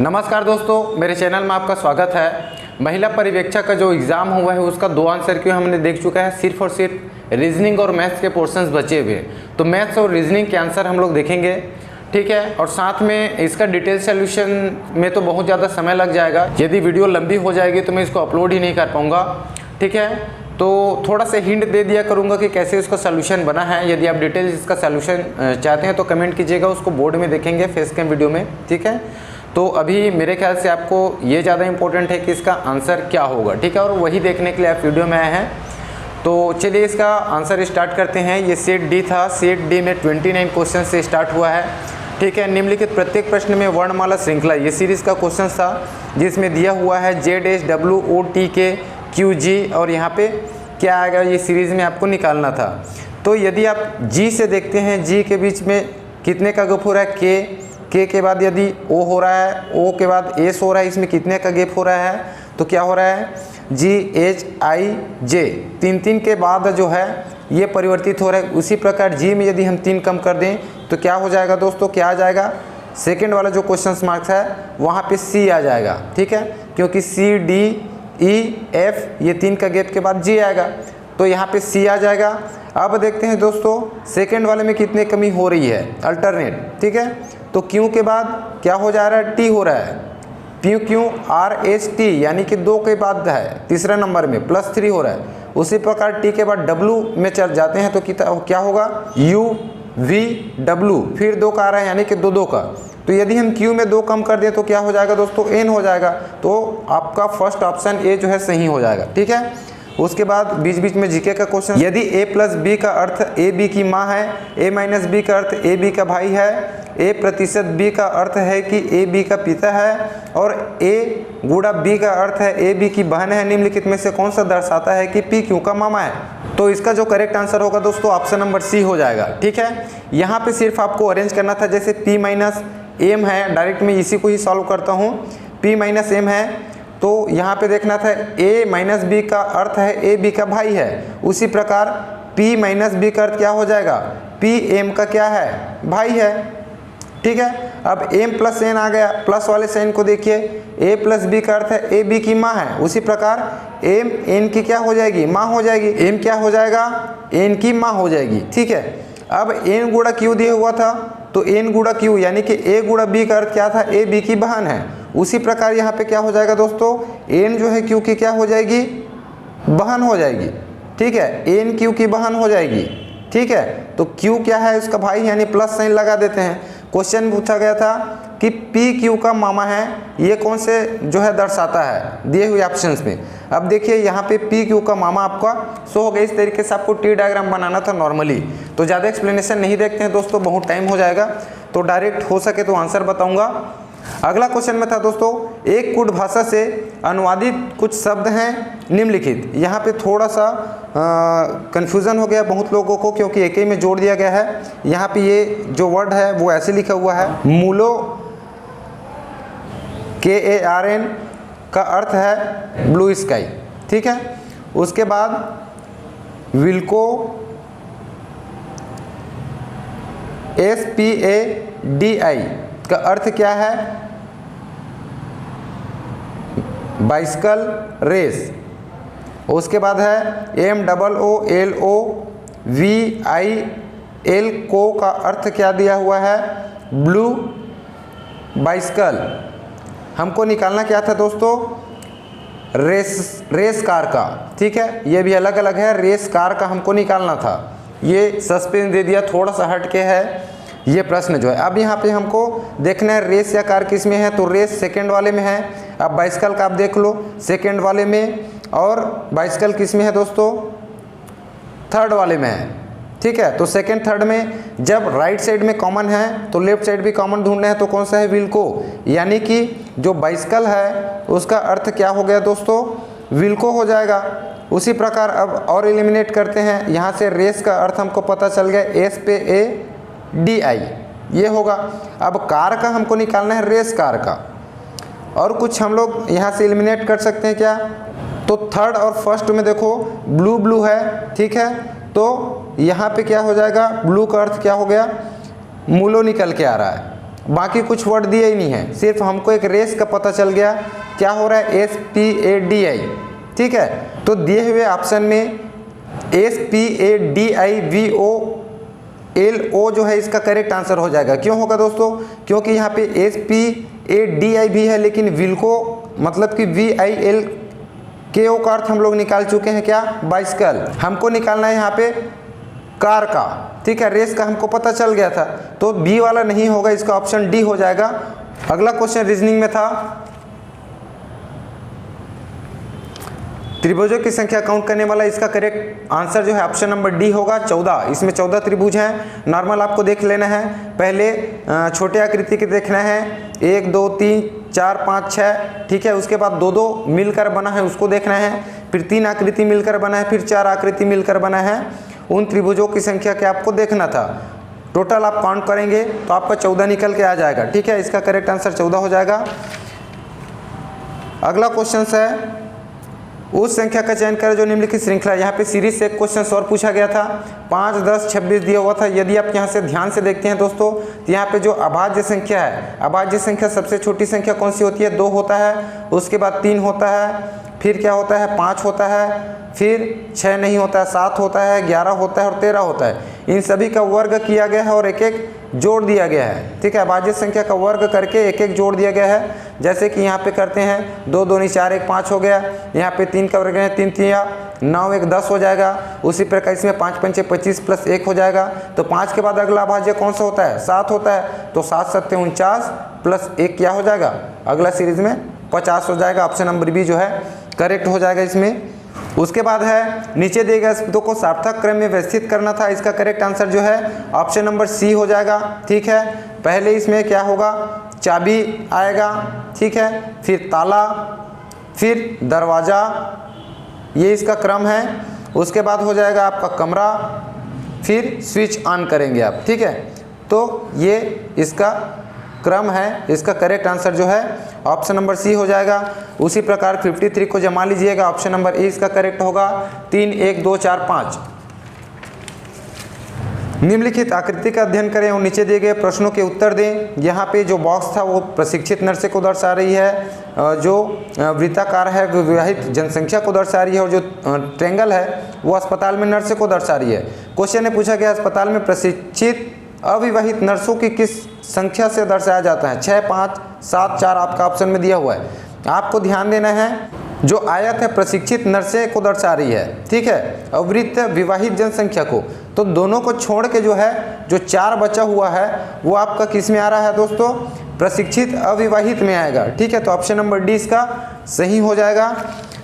नमस्कार दोस्तों, मेरे चैनल में आपका स्वागत है। महिला पर्यवेक्षक का जो एग्ज़ाम हुआ है उसका 2 आंसर क्यों हमने देख चुका है। सिर्फ और सिर्फ रीजनिंग और मैथ्स के पोर्शंस बचे हुए, तो मैथ्स और रीजनिंग के आंसर हम लोग देखेंगे, ठीक है। और साथ में इसका डिटेल सोल्यूशन में तो बहुत ज़्यादा समय लग जाएगा। यदि वीडियो लंबी हो जाएगी तो मैं इसको अपलोड ही नहीं कर पाऊँगा, ठीक है। तो थोड़ा सा हिंट दे दिया करूँगा कि कैसे इसका सोल्यूशन बना है। यदि आप डिटेल इसका सोल्यूशन चाहते हैं तो कमेंट कीजिएगा, उसको बोर्ड में देखेंगे फेस कैम वीडियो में, ठीक है। तो अभी मेरे ख्याल से आपको ये ज़्यादा इंपॉर्टेंट है कि इसका आंसर क्या होगा, ठीक है। और वही देखने के लिए आप वीडियो में आए हैं। तो चलिए इसका आंसर स्टार्ट करते हैं। ये सेट डी था। सेट डी में 29 क्वेश्चन से स्टार्ट हुआ है, ठीक है। निम्नलिखित प्रत्येक प्रश्न में वर्णमाला श्रृंखला, ये सीरीज़ का क्वेश्चन था जिसमें दिया हुआ है ZSWOTK और यहाँ पे क्या आएगा, ये सीरीज़ में आपको निकालना था। तो यदि आप जी से देखते हैं, जी के बीच में कितने का गैप हो रहा है, के के बाद यदि ओ हो रहा है, ओ के बाद एस हो रहा है, इसमें कितने का गैप हो रहा है, तो क्या हो रहा है GHIJ, 3 के बाद जो है ये परिवर्तित हो रहा है। उसी प्रकार जी में यदि हम 3 कम कर दें तो क्या हो जाएगा दोस्तों, क्या आ जाएगा, सेकेंड वाला जो क्वेश्चन मार्क्स है वहाँ पे सी आ जाएगा, ठीक है। क्योंकि CDEF ये 3 का गैप के बाद जी आएगा, तो यहाँ पे सी आ जाएगा। अब देखते हैं दोस्तों सेकेंड वाले में कितनी कमी हो रही है, अल्टरनेट, ठीक है। तो क्यू के बाद क्या हो जा रहा है, टी हो रहा है, PQRST यानी कि 2 के बाद है तीसरा नंबर में +3 हो रहा है। उसी प्रकार टी के बाद W में चल जाते हैं तो क्या होगा, UVW, फिर 2 का आ रहा है यानी कि 2 का। तो यदि हम Q में 2 कम कर दें तो क्या हो जाएगा दोस्तों, N हो जाएगा। तो आपका फर्स्ट ऑप्शन ए जो है सही हो जाएगा, ठीक है। उसके बाद बीच बीच में जीके का क्वेश्चन, यदि A + B का अर्थ A B की माँ है, A - B का अर्थ A B का भाई है, A% B का अर्थ है कि A B का पिता है, और A गुणा B का अर्थ है A B की बहन है, निम्नलिखित में से कौन सा दर्शाता है कि P Q का मामा है। तो इसका जो करेक्ट आंसर होगा दोस्तों ऑप्शन नंबर सी हो जाएगा, ठीक है। यहाँ पे सिर्फ आपको अरेंज करना था, जैसे P - M है, डायरेक्ट मैं इसी को ही सॉल्व करता हूँ। P - M है तो यहाँ पे देखना था A - B का अर्थ है A B का भाई है। उसी प्रकार P - B का अर्थ क्या हो जाएगा, P M का क्या है, भाई है, ठीक है। अब M + N आ गया, प्लस वाले साइन को देखिए, A + B का अर्थ है A B की माँ है। उसी प्रकार M N की क्या हो जाएगी, माँ हो जाएगी। M क्या हो जाएगा, N की माँ हो जाएगी, ठीक है। अब N गुणा Q दिया हुआ था तो N गुणा Q यानी कि A गुणा B का अर्थ क्या था, A B की बहन है। उसी प्रकार यहाँ पे क्या हो जाएगा दोस्तों, N जो है Q की क्या हो जाएगी, बहन हो जाएगी, ठीक है। N Q की बहन हो जाएगी, ठीक है। तो Q क्या है, उसका भाई, यानी प्लस साइन लगा देते हैं। क्वेश्चन पूछा गया था कि P Q का मामा है, ये कौन से जो है दर्शाता है दिए हुए ऑप्शंस में। अब देखिए यहाँ पे P Q का मामा आपका शो हो गया। इस तरीके से आपको टी डायग्राम बनाना था नॉर्मली। तो ज़्यादा एक्सप्लेनेशन नहीं देखते हैं दोस्तों, बहुत टाइम हो जाएगा, तो डायरेक्ट हो सके तो आंसर बताऊँगा। अगला क्वेश्चन में था दोस्तों, एक कूट भाषा से अनुवादित कुछ शब्द हैं निम्नलिखित। यहाँ पे थोड़ा सा कन्फ्यूज़न हो गया बहुत लोगों को, क्योंकि एक ही में जोड़ दिया गया है। यहाँ पे ये जो वर्ड है वो ऐसे लिखा हुआ है, मूलो KARN का अर्थ है ब्लू स्काई, ठीक है। उसके बाद विल्को SPADI का अर्थ क्या है, बाइसिकल रेस। उसके बाद है MOOLOVIL को का अर्थ क्या दिया हुआ है, ब्लू बाइसिकल। हमको निकालना क्या था दोस्तों, रेस कार का, ठीक है। ये भी अलग अलग है, रेस कार का हमको निकालना था। ये सस्पेंस दे दिया, थोड़ा सा हट के है ये प्रश्न जो है। अब यहाँ पे हमको देखना है रेस या कार किस में है, तो रेस सेकंड वाले में है। अब बाइसिकल का आप देख लो सेकंड वाले में, और बाइसिकल किस में है दोस्तों, थर्ड वाले में है, ठीक है। तो सेकंड थर्ड में जब राइट साइड में कॉमन है तो लेफ्ट साइड भी कॉमन ढूंढना है, तो कौन सा है, विल्को, यानी कि जो बाइसिकल है उसका अर्थ क्या हो गया दोस्तों, विल्को हो जाएगा। उसी प्रकार अब और एलिमिनेट करते हैं, यहाँ से रेस का अर्थ हमको पता चल गया SPADI ये होगा। अब कार का हमको निकालना है, रेस कार का। और कुछ हम लोग यहाँ से एलिमिनेट कर सकते हैं क्या, तो थर्ड और फर्स्ट में देखो ब्लू ब्लू है, ठीक है। तो यहाँ पे क्या हो जाएगा, ब्लू का अर्थ क्या हो गया, मूलो निकल के आ रहा है। बाकी कुछ वर्ड दिए ही नहीं है, सिर्फ हमको एक रेस का पता चल गया क्या हो रहा है, SPADI। ठीक है, तो दिए हुए ऑप्शन में SPADIVOLO जो है इसका करेक्ट आंसर हो जाएगा। क्यों होगा दोस्तों, क्योंकि यहाँ पे SPADI भी है लेकिन विल्को मतलब कि VILKO का अर्थ हम लोग निकाल चुके हैं, क्या, बाइसिकल। हमको निकालना है यहाँ पे कार का। ठीक है, रेस का हमको पता चल गया था, तो बी वाला नहीं होगा, इसका ऑप्शन डी हो जाएगा। अगला क्वेश्चन रीजनिंग में था, त्रिभुजों की संख्या काउंट करने वाला, इसका करेक्ट आंसर जो है ऑप्शन नंबर डी होगा 14। इसमें 14 त्रिभुज हैं। नॉर्मल आपको देख लेना है, पहले छोटे आकृति के देखना है, 1 2 3 4 5 6। ठीक है, उसके बाद 2 2 मिलकर बना है उसको देखना है, फिर 3 आकृति मिलकर बना है, फिर 4 आकृति मिलकर बना है। उन त्रिभुजों की संख्या क्या आपको देखना था। टोटल आप काउंट करेंगे तो आपका 14 निकल के आ जाएगा। ठीक है, इसका करेक्ट आंसर 14 हो जाएगा। अगला क्वेश्चन है, उस संख्या का चयन करें जो निम्नलिखित श्रृंखला। यहाँ पे सीरीज से एक क्वेश्चन और पूछा गया था, 5 10 26 दिया हुआ था। यदि आप यहाँ से ध्यान से देखते हैं दोस्तों, तो यहाँ पे जो अभाज्य संख्या है, अभाज्य संख्या सबसे छोटी संख्या कौन सी होती है, 2 होता है, उसके बाद 3 होता है, फिर क्या होता है, 5 होता है, फिर 6 नहीं होता है, 7 होता है, 11 होता है और 13 होता है। इन सभी का वर्ग किया गया है और एक एक जोड़ दिया गया है। ठीक है, अभाज्य संख्या का वर्ग करके एक एक जोड़ दिया गया है। जैसे कि यहाँ पे करते हैं, 2 2 4 1 5 हो गया, यहाँ पे 3 का वर्ग है, 3 3 9 1 10 हो जाएगा। उसी प्रकार इसमें 5 5 25 प्लस 1 हो जाएगा। तो 5 के बाद अगला अभाज्य कौन सा होता है, 7 होता है, तो 7 7 49 प्लस 1 क्या हो जाएगा, अगला सीरीज में 50 हो जाएगा। ऑप्शन नंबर बी जो है करेक्ट हो जाएगा इसमें। उसके बाद है, नीचे दिए गए शब्दों को सार्थक क्रम में व्यवस्थित करना था। इसका करेक्ट आंसर जो है ऑप्शन नंबर सी हो जाएगा। ठीक है, पहले इसमें क्या होगा, चाबी आएगा। ठीक है, फिर ताला, फिर दरवाज़ा, ये इसका क्रम है। उसके बाद हो जाएगा आपका कमरा, फिर स्विच ऑन करेंगे आप। ठीक है, तो ये इसका क्रम है। इसका करेक्ट आंसर जो है ऑप्शन नंबर सी हो जाएगा। उसी प्रकार 53 को जमा लीजिएगा, ऑप्शन नंबर ए इसका करेक्ट होगा। 3 1 2 4 5। निम्नलिखित आकृति का अध्ययन करें और नीचे दिए गए प्रश्नों के उत्तर दें। यहाँ पे जो बॉक्स था वो प्रशिक्षित नर्से को दर्शा रही है, जो वृत्ताकार है वो विवाहित जनसंख्या को दर्शा रही है, और जो ट्रेंगल है वो अस्पताल में नर्से को दर्शा रही है। क्वेश्चन में पूछा गया, अस्पताल में प्रशिक्षित अविवाहित नर्सों की किस संख्या से दर्शाया जाता है, 6 5 7 4 आपका ऑप्शन में दिया हुआ है। आपको ध्यान देना है, जो आयत है प्रशिक्षित नर्से को दर्शा रही है। ठीक है, अवृत्त विवाहित जनसंख्या को, तो दोनों को छोड़ के जो है जो 4 बचा हुआ है वो आपका किस में आ रहा है दोस्तों, प्रशिक्षित अविवाहित में आएगा। ठीक है, तो ऑप्शन नंबर डी इसका सही हो जाएगा।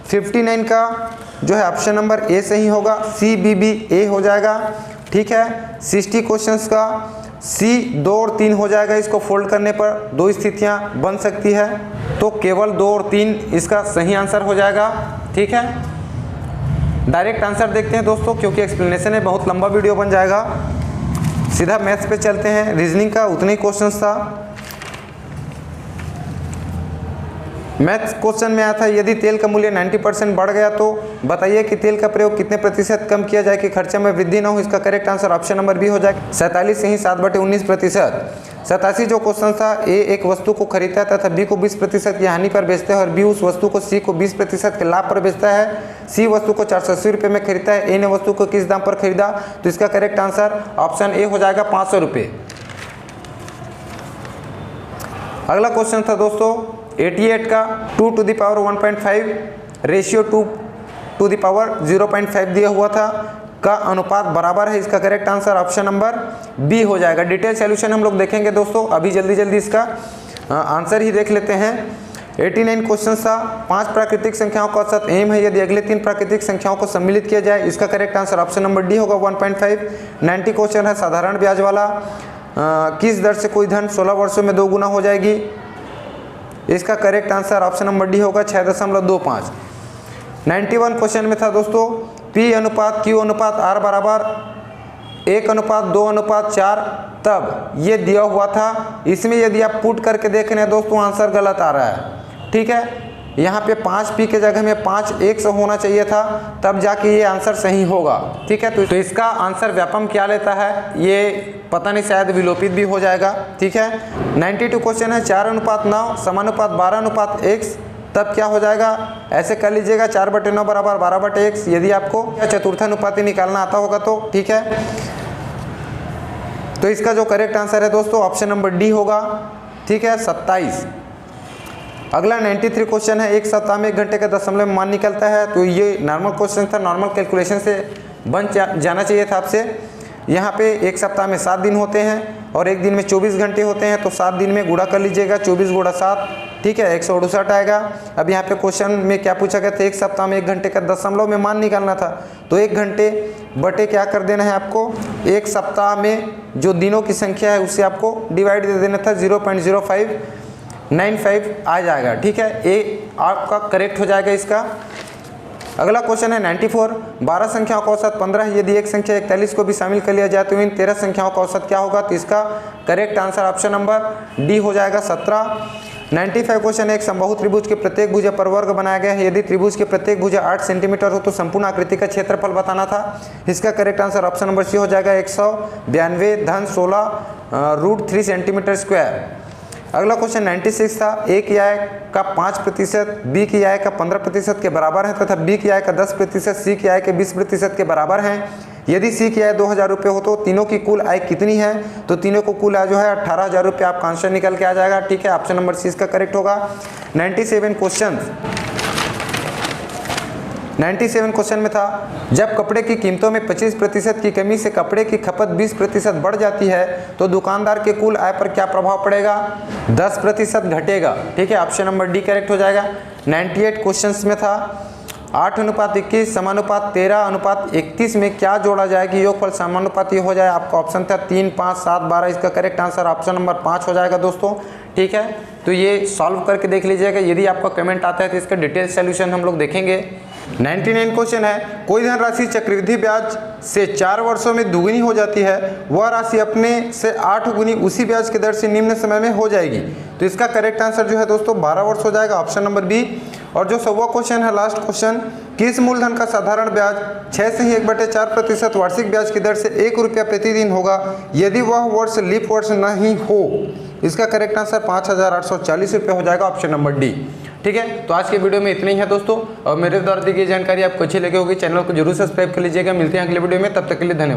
59 का जो है ऑप्शन नंबर ए सही होगा, सी बी बी ए हो जाएगा। ठीक है, 60 क्वेश्चंस का सी 2 और 3 हो जाएगा। इसको फोल्ड करने पर 2 स्थितियां बन सकती है, तो केवल 2 और 3 इसका सही आंसर हो जाएगा। ठीक है, डायरेक्ट आंसर देखते हैं दोस्तों, क्योंकि एक्सप्लेनेशन में बहुत लंबा वीडियो बन जाएगा। सीधा मैथ्स पे चलते हैं। रीजनिंग का उतने ही क्वेश्चंस था। मैथ्स क्वेश्चन में आया था, यदि तेल का मूल्य 90% बढ़ गया तो बताइए कि तेल का प्रयोग कितने प्रतिशत कम किया जाए कि खर्चे में वृद्धि न हो। इसका correct answer option number B हो जाएगा, 47 से ही 7/19%। 87 जो क्वेश्चन था, ए एक वस्तु को खरीदता है तथा बी को 20% की हानि पर बेचता है, और बी उस वस्तु को सी को 20% के लाभ पर बेचता है। सी वस्तु को 480 रुपये में खरीदता है, ए ने वस्तु को किस दाम पर खरीदा, तो इसका करेक्ट आंसर ऑप्शन ए हो जाएगा 500 रुपये। अगला क्वेश्चन था दोस्तों 88 का 2 to the power 1.5 ratio 2 to the power 0.5 दिया हुआ था का अनुपात बराबर है। इसका correct answer option number B हो जाएगा। डिटेल सॉल्यूशन हम लोग देखेंगे दोस्तों, अभी जल्दी जल्दी इसका आंसर ही देख लेते हैं। 89 क्वेश्चन था, 5 प्राकृतिक संख्याओं का औसत एम है यदि अगले 3 प्राकृतिक संख्याओं को सम्मिलित किया जाए। इसका correct answer option number D होगा 1.5। 90 क्वेश्चन है, साधारण ब्याज वाला, किस दर से कोई धन 16 वर्षों में 2 गुना हो जाएगी। इसका correct answer option number D होगा 6.25। 91 क्वेश्चन में था दोस्तों, पी अनुपात क्यू अनुपात आर बराबर 1:2:4 तब ये दिया हुआ था। इसमें यदि आप पुट करके देख रहे हैं दोस्तों, आंसर गलत आ रहा है। ठीक है, यहाँ पे 5p के जगह में 5x होना चाहिए था, तब जाके ये आंसर सही होगा। ठीक है, तो इसका आंसर व्यापम क्या लेता है, ये पता नहीं शायद विलोपित भी हो जाएगा। ठीक है, 92 क्वेश्चन है 4:9 समानुपात 12:x, तब क्या हो जाएगा, ऐसे कर लीजिएगा 4/9 बराबर 12/x, यदि आपको चतुर्थानुपाती निकालना आता होगा तो। ठीक है, तो इसका जो करेक्ट आंसर है दोस्तों ऑप्शन नंबर डी होगा। ठीक है, 27। अगला 93 क्वेश्चन है, एक सप्ताह में 1 घंटे का दशमलव मान निकलता है। तो ये नॉर्मल क्वेश्चन था, नॉर्मल कैलकुलेशन से बन जाना चाहिए था आपसे। यहाँ पे एक सप्ताह में 7 दिन होते हैं और एक दिन में 24 घंटे होते हैं, तो 7 दिन में गुणा कर लीजिएगा, 24 गुणा 7, ठीक है, 168 आएगा। अब यहाँ पे क्वेश्चन में क्या पूछा गया था, एक सप्ताह में 1 घंटे का दशमलव में मान निकालना था, तो 1 घंटे बटे क्या कर देना है आपको, एक सप्ताह में जो दिनों की संख्या है उससे आपको डिवाइड दे देना था, 0.0595 आ जाएगा। ठीक है, ए आपका करेक्ट हो जाएगा इसका। अगला क्वेश्चन है 94, 12 संख्याओं का औसत 15 है, यदि एक संख्या 41 को भी शामिल कर लिया जाए तो इन 13 संख्याओं का औसत क्या होगा, तो इसका correct answer option number D हो जाएगा 17। 95 क्वेश्चन है, एक समबाहु त्रिभुज के प्रत्येक भुजा पर वर्ग बनाया गया है, यदि त्रिभुज के प्रत्येक भुजा 8 सेंटीमीटर हो तो संपूर्ण आकृति का क्षेत्रफल बताना था। इसका correct answer option number C हो जाएगा 192/16 √3 सेंटीमीटर स्क्वायर। अगला क्वेश्चन 96 था, ए की आय का 5%, बी की आय का 15% के बराबर है तथा बी की आय का 10%, सी की आय के 20% के बराबर है। यदि सी की आय 2000 रुपये हो तो तीनों की कुल आय कितनी है, तो तीनों को कुल आय जो है 18,000 रुपये आपका आंसर निकल के आ जाएगा। ठीक है, ऑप्शन नंबर सी इसका करेक्ट होगा। 97 क्वेश्चन में था, जब कपड़े की कीमतों में 25% की कमी से कपड़े की खपत 20% बढ़ जाती है तो दुकानदार के कुल आय पर क्या प्रभाव पड़ेगा, 10% घटेगा। ठीक है, ऑप्शन नंबर डी करेक्ट हो जाएगा। 98 क्वेश्चंस में था, 8:21 समानुपात 13:31 में क्या जोड़ा जाए कि योगफल समानुपाती हो जाए, आपका ऑप्शन था 3, 5, 7, 12, इसका करेक्ट आंसर ऑप्शन नंबर 5 हो जाएगा दोस्तों। ठीक है, तो ये सॉल्व करके देख लीजिएगा, यदि आपका कमेंट आता है तो इसका डिटेल सोल्यूशन हम लोग देखेंगे। 99 क्वेश्चन है, कोई धनराशि चक्रवृद्धि ब्याज से 4 वर्षों में दुगुनी हो जाती है, वह राशि अपने से 8 गुनी उसी ब्याज की दर से निम्न समय में हो जाएगी, तो इसका करेक्ट आंसर जो है दोस्तों 12 वर्ष हो जाएगा, ऑप्शन नंबर बी। और जो 100वां क्वेश्चन है, लास्ट क्वेश्चन, किस मूलधन का साधारण ब्याज 6 से ही 1/4% वार्षिक ब्याज की दर से 1 रुपया प्रतिदिन होगा यदि वह वर्ष लीप वर्ष नहीं हो, इसका करेक्ट आंसर 5,840 रुपये हो जाएगा, ऑप्शन नंबर डी। ठीक है, तो आज के वीडियो में इतना ही है दोस्तों, और मेरे द्वारा दी गई जानकारी आपको अच्छी लगी होगी, चैनल को जरूर सब्सक्राइब कर लीजिएगा। मिलते हैं अगले वीडियो में, तब तक के लिए धन्यवाद।